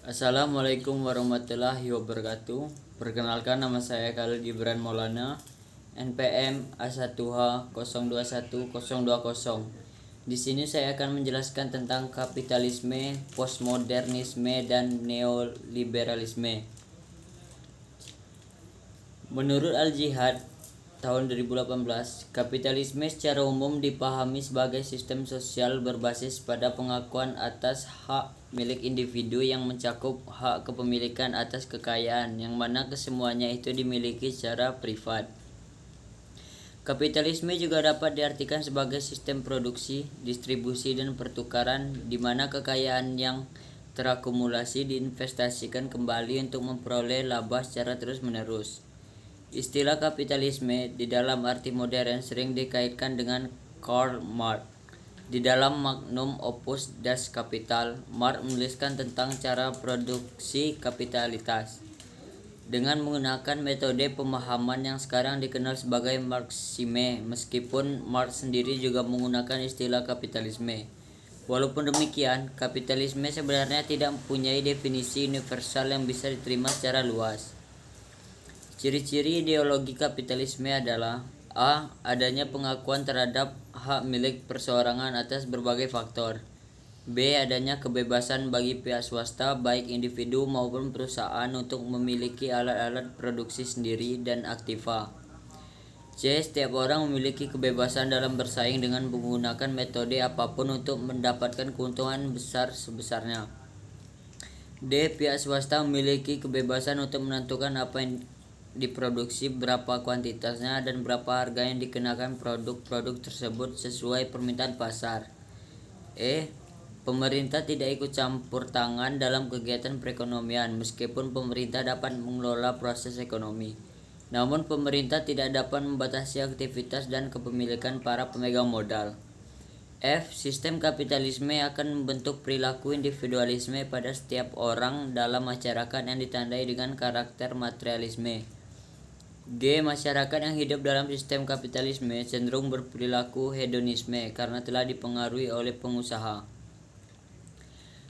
Assalamualaikum warahmatullahi wabarakatuh. Perkenalkan, nama saya Khalil Gibran Maulana, NPM A1H021020. Di sini saya akan menjelaskan tentang kapitalisme, postmodernisme, dan neoliberalisme. Menurut Al-Jihad tahun 2018, kapitalisme secara umum dipahami sebagai sistem sosial berbasis pada pengakuan atas hak milik individu yang mencakup hak kepemilikan atas kekayaan, yang mana kesemuanya itu dimiliki secara privat. Kapitalisme juga dapat diartikan sebagai sistem produksi, distribusi, dan pertukaran di mana kekayaan yang terakumulasi diinvestasikan kembali untuk memperoleh laba secara terus-menerus. Istilah kapitalisme di dalam arti modern sering dikaitkan dengan Karl Marx. Di dalam Magnum Opus Das Kapital, Marx menuliskan tentang cara produksi kapitalitas dengan menggunakan metode pemahaman yang sekarang dikenal sebagai Marxisme, meskipun Marx sendiri juga menggunakan istilah kapitalisme. Walaupun demikian, kapitalisme sebenarnya tidak mempunyai definisi universal yang bisa diterima secara luas. Ciri-ciri ideologi kapitalisme adalah: A. Adanya pengakuan terhadap hak milik perseorangan atas berbagai faktor. B. Adanya kebebasan bagi pihak swasta, baik individu maupun perusahaan, untuk memiliki alat-alat produksi sendiri dan aktiva. C. Setiap orang memiliki kebebasan dalam bersaing dengan menggunakan metode apapun untuk mendapatkan keuntungan besar sebesarnya. D. Pihak swasta memiliki kebebasan untuk menentukan apa yang diproduksi, berapa kuantitasnya, dan berapa harga yang dikenakan produk-produk tersebut sesuai permintaan pasar. E. Pemerintah tidak ikut campur tangan dalam kegiatan perekonomian, meskipun pemerintah dapat mengelola proses ekonomi. Namun pemerintah tidak dapat membatasi aktivitas dan kepemilikan para pemegang modal. F. Sistem kapitalisme akan membentuk perilaku individualisme pada setiap orang dalam masyarakat yang ditandai dengan karakter materialisme. G. Masyarakat yang hidup dalam sistem kapitalisme cenderung berperilaku hedonisme karena telah dipengaruhi oleh pengusaha.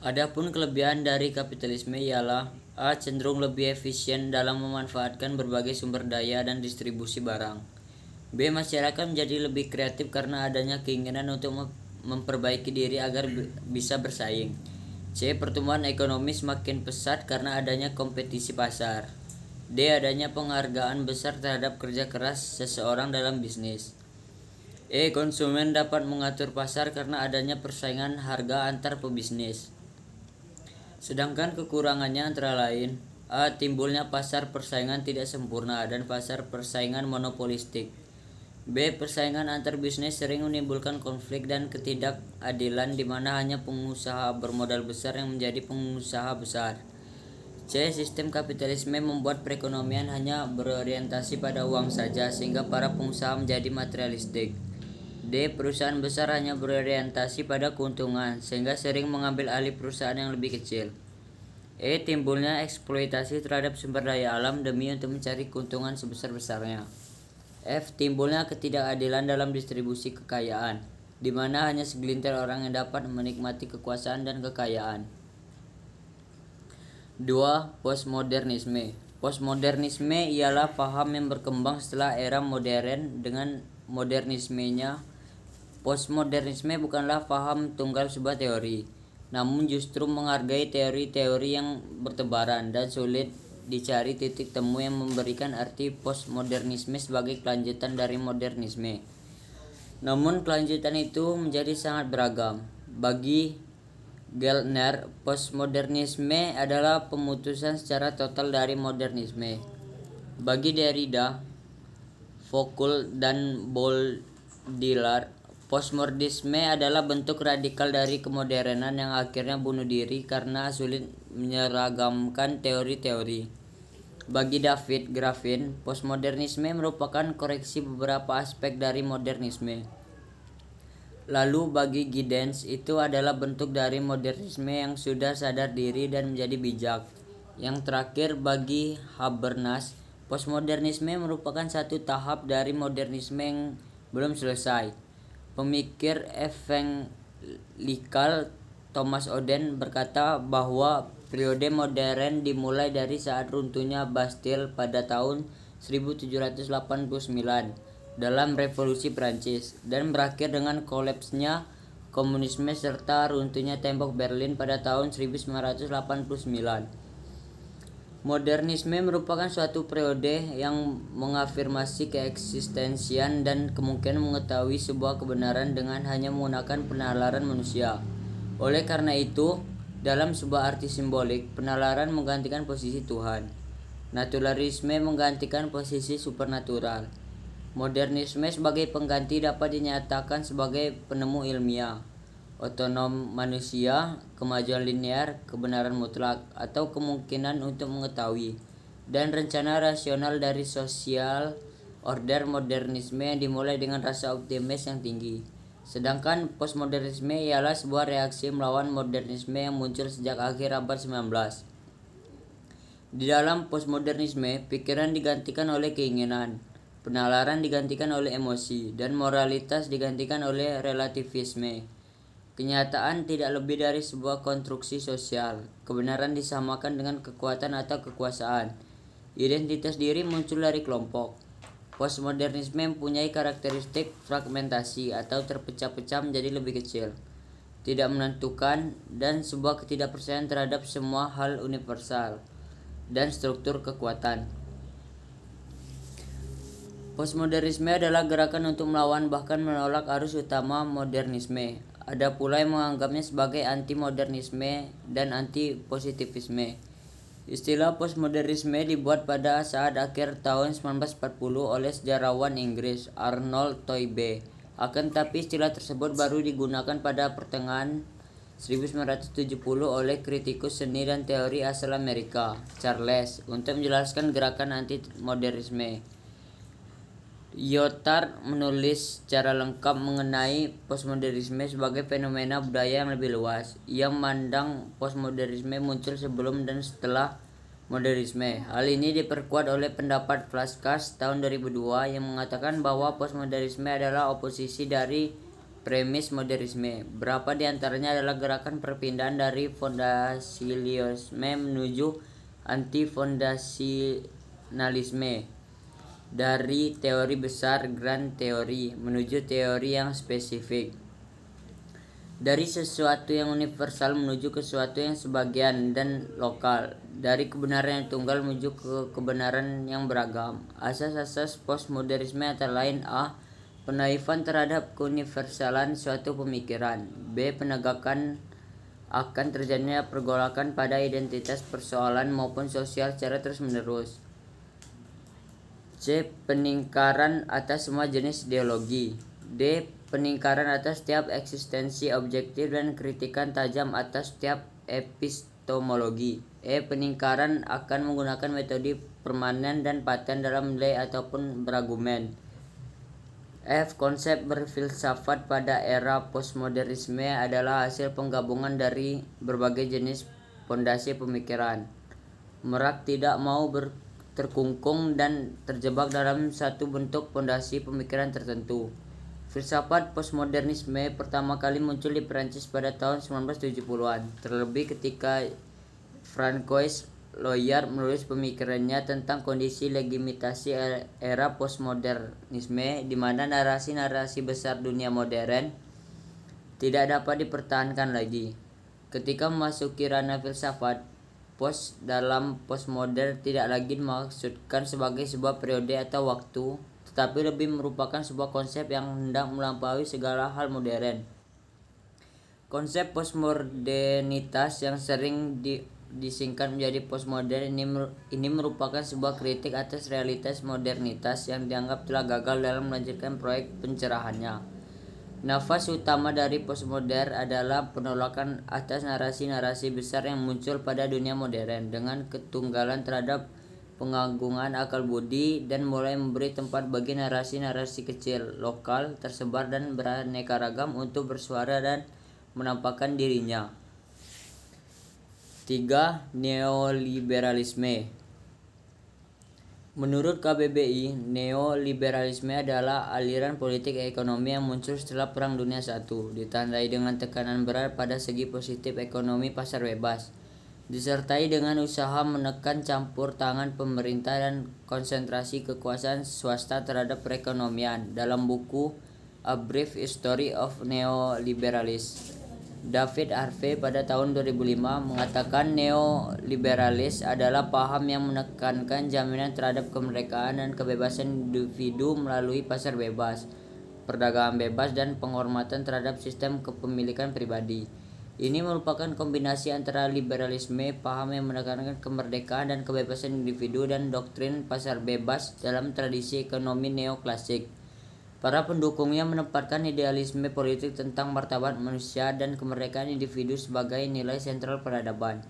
Adapun kelebihan dari kapitalisme ialah: A. Cenderung lebih efisien dalam memanfaatkan berbagai sumber daya dan distribusi barang. B. Masyarakat menjadi lebih kreatif karena adanya keinginan untuk memperbaiki diri agar bisa bersaing. C. Pertumbuhan ekonomi semakin pesat karena adanya kompetisi pasar. D. Adanya penghargaan besar terhadap kerja keras seseorang dalam bisnis. E. Konsumen dapat mengatur pasar karena adanya persaingan harga antar pebisnis. Sedangkan kekurangannya antara lain: A. Timbulnya pasar persaingan tidak sempurna dan pasar persaingan monopolistik. B. Persaingan antar bisnis sering menimbulkan konflik dan ketidakadilan di mana hanya pengusaha bermodal besar yang menjadi pengusaha besar. C. Sistem kapitalisme membuat perekonomian hanya berorientasi pada uang saja sehingga para pengusaha menjadi materialistik. D. Perusahaan besar hanya berorientasi pada keuntungan sehingga sering mengambil alih perusahaan yang lebih kecil. E. Timbulnya eksploitasi terhadap sumber daya alam demi untuk mencari keuntungan sebesar-besarnya. F. Timbulnya ketidakadilan dalam distribusi kekayaan, di mana hanya segelintir orang yang dapat menikmati kekuasaan dan kekayaan. 2. Postmodernisme. Postmodernisme ialah paham yang berkembang setelah era modern. Dengan modernismenya, postmodernisme bukanlah paham tunggal sebuah teori, namun justru menghargai teori-teori yang bertebaran dan sulit dicari titik temu yang memberikan arti postmodernisme sebagai kelanjutan dari modernisme. Namun kelanjutan itu menjadi sangat beragam. Bagi Geltner, postmodernisme adalah pemutusan secara total dari modernisme. Bagi Derrida, Foucault, dan Baudrillard, postmodernisme adalah bentuk radikal dari kemodernan yang akhirnya bunuh diri karena sulit menyeragamkan teori-teori. Bagi David Graffin, postmodernisme merupakan koreksi beberapa aspek dari modernisme. Lalu bagi Giddens, itu adalah bentuk dari modernisme yang sudah sadar diri dan menjadi bijak. Yang terakhir bagi Habermas, postmodernisme merupakan satu tahap dari modernisme yang belum selesai. Pemikir evangelikal Thomas Oden berkata bahwa Periode modern dimulai dari saat runtuhnya Bastille pada tahun 1789 dalam Revolusi Prancis dan berakhir dengan kolapsnya komunisme serta runtuhnya tembok Berlin pada tahun 1989. Modernisme merupakan suatu periode yang mengafirmasi keeksistensian dan kemungkinan mengetahui sebuah kebenaran dengan hanya menggunakan penalaran manusia. Oleh karena itu, dalam sebuah arti simbolik, penalaran menggantikan posisi Tuhan. Naturalisme menggantikan posisi supernatural. Modernisme sebagai pengganti dapat dinyatakan sebagai penemu ilmiah, otonom manusia, kemajuan linear, kebenaran mutlak, atau kemungkinan untuk mengetahui, dan rencana rasional dari social order. Modernisme yang dimulai dengan rasa optimis yang tinggi. Sedangkan postmodernisme ialah sebuah reaksi melawan modernisme yang muncul sejak akhir abad 19. Di dalam postmodernisme, pikiran digantikan oleh keinginan, penalaran digantikan oleh emosi, dan moralitas digantikan oleh relativisme. Kenyataan tidak lebih dari sebuah konstruksi sosial. Kebenaran disamakan dengan kekuatan atau kekuasaan. Identitas diri muncul dari kelompok. Postmodernisme mempunyai karakteristik fragmentasi atau terpecah-pecah menjadi lebih kecil, tidak menentukan, dan sebuah ketidakpercayaan terhadap semua hal universal dan struktur kekuatan. Postmodernisme adalah gerakan untuk melawan bahkan menolak arus utama modernisme. Ada pula yang menganggapnya sebagai anti-modernisme dan anti-positivisme. Istilah postmodernisme dibuat pada saat akhir tahun 1940 oleh sejarawan Inggris Arnold Toynbee. Akan tetapi istilah tersebut baru digunakan pada pertengahan 1970 oleh kritikus seni dan teori asal Amerika, Charles, untuk menjelaskan gerakan anti-modernisme. Lyotard menulis secara lengkap mengenai postmodernisme sebagai fenomena budaya yang lebih luas. Ia memandang postmodernisme muncul sebelum dan setelah modernisme. Hal ini diperkuat oleh pendapat Flaskas tahun 2002 yang mengatakan bahwa postmodernisme adalah oposisi dari premis modernisme. Beberapa di antaranya adalah gerakan perpindahan dari fondamentalisme menuju anti-fondamentalisme, dari teori besar grand teori menuju teori yang spesifik, dari sesuatu yang universal menuju ke sesuatu yang sebagian dan lokal, dari kebenaran yang tunggal menuju ke kebenaran yang beragam. Asas-asas postmodernisme antara lain: A. Penaifan terhadap keuniversalan suatu pemikiran. B. Penegakan akan terjadinya pergolakan pada identitas persoalan maupun sosial secara terus-menerus. C. Peningkaran atas semua jenis ideologi. D. Peningkaran atas setiap eksistensi objektif dan kritikan tajam atas setiap epistemologi. E. Peningkaran akan menggunakan metode permanen dan paten dalam menilai ataupun berargumen. F. Konsep berfilsafat pada era postmodernisme adalah hasil penggabungan dari berbagai jenis fondasi pemikiran. Merak tidak mau terkungkung dan terjebak dalam satu bentuk fondasi pemikiran tertentu. Filsafat postmodernisme pertama kali muncul di Prancis pada tahun 1970-an, terlebih ketika Francois Louliard menulis pemikirannya tentang kondisi legitimasi era postmodernisme, di mana narasi-narasi besar dunia modern tidak dapat dipertahankan lagi. Ketika memasuki ranah filsafat, dalam postmodern tidak lagi dimaksudkan sebagai sebuah periode atau waktu, tetapi lebih merupakan sebuah konsep yang hendak melampaui segala hal modern. Konsep postmodernitas yang sering disingkat menjadi postmodern ini merupakan sebuah kritik atas realitas modernitas yang dianggap telah gagal dalam melanjutkan proyek pencerahannya. Nafas utama dari postmodern adalah penolakan atas narasi-narasi besar yang muncul pada dunia modern dengan ketunggalan terhadap pengagungan akal budi dan mulai memberi tempat bagi narasi-narasi kecil, lokal, tersebar dan beraneka ragam untuk bersuara dan menampakkan dirinya. 3. Neoliberalisme. Menurut KBBI, neoliberalisme adalah aliran politik ekonomi yang muncul setelah Perang Dunia I, ditandai dengan tekanan berat pada segi positif ekonomi pasar bebas, disertai dengan usaha menekan campur tangan pemerintah dan konsentrasi kekuasaan swasta terhadap perekonomian. Dalam buku A Brief History of Neoliberalism, David Harvey pada tahun 2005 mengatakan neoliberalis adalah paham yang menekankan jaminan terhadap kemerdekaan dan kebebasan individu melalui pasar bebas, perdagangan bebas, dan penghormatan terhadap sistem kepemilikan pribadi. Ini merupakan kombinasi antara liberalisme, paham yang menekankan kemerdekaan dan kebebasan individu, dan doktrin pasar bebas dalam tradisi ekonomi neoklasik. Para pendukungnya menempatkan idealisme politik tentang martabat manusia dan kemerdekaan individu sebagai nilai sentral peradaban.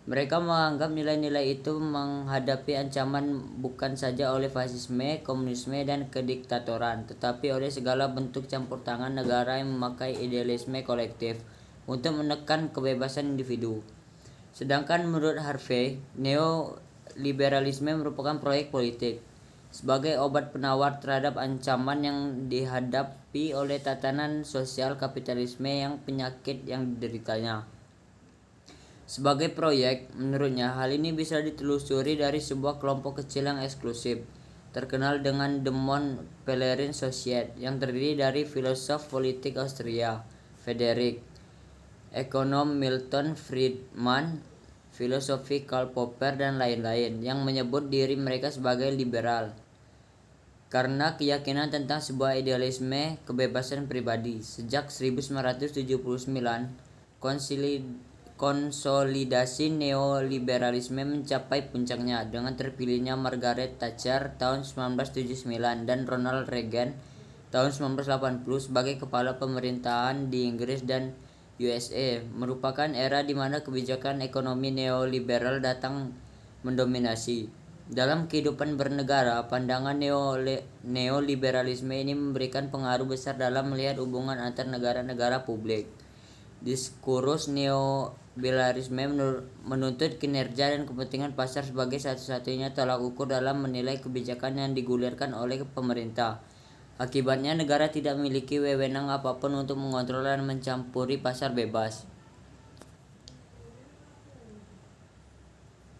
Mereka menganggap nilai-nilai itu menghadapi ancaman bukan saja oleh fasisme, komunisme, dan kediktatoran, tetapi oleh segala bentuk campur tangan negara yang memakai idealisme kolektif untuk menekan kebebasan individu. Sedangkan menurut Harvey, neoliberalisme merupakan proyek politik sebagai obat penawar terhadap ancaman yang dihadapi oleh tatanan sosial kapitalisme yang penyakit yang dideritanya. Sebagai proyek, menurutnya hal ini bisa ditelusuri dari sebuah kelompok kecil yang eksklusif, terkenal dengan The Mont-Pelerin Society, yang terdiri dari filosof politik Austria, Friedrich, ekonom Milton Friedman, filosofi Karl Popper, dan lain-lain, yang menyebut diri mereka sebagai liberal karena keyakinan tentang sebuah idealisme kebebasan pribadi. Sejak 1979, konsolidasi neoliberalisme mencapai puncaknya dengan terpilihnya Margaret Thatcher tahun 1979 dan Ronald Reagan tahun 1980 sebagai kepala pemerintahan di Inggris dan USA. Merupakan era di mana kebijakan ekonomi neoliberal datang mendominasi. Dalam kehidupan bernegara, pandangan neoliberalisme ini memberikan pengaruh besar dalam melihat hubungan antar negara-negara publik. Diskursus neoliberalisme menuntut kinerja dan kepentingan pasar sebagai satu-satunya tolak ukur dalam menilai kebijakan yang digulirkan oleh pemerintah. Akibatnya, negara tidak memiliki wewenang apapun untuk mengontrol dan mencampuri pasar bebas.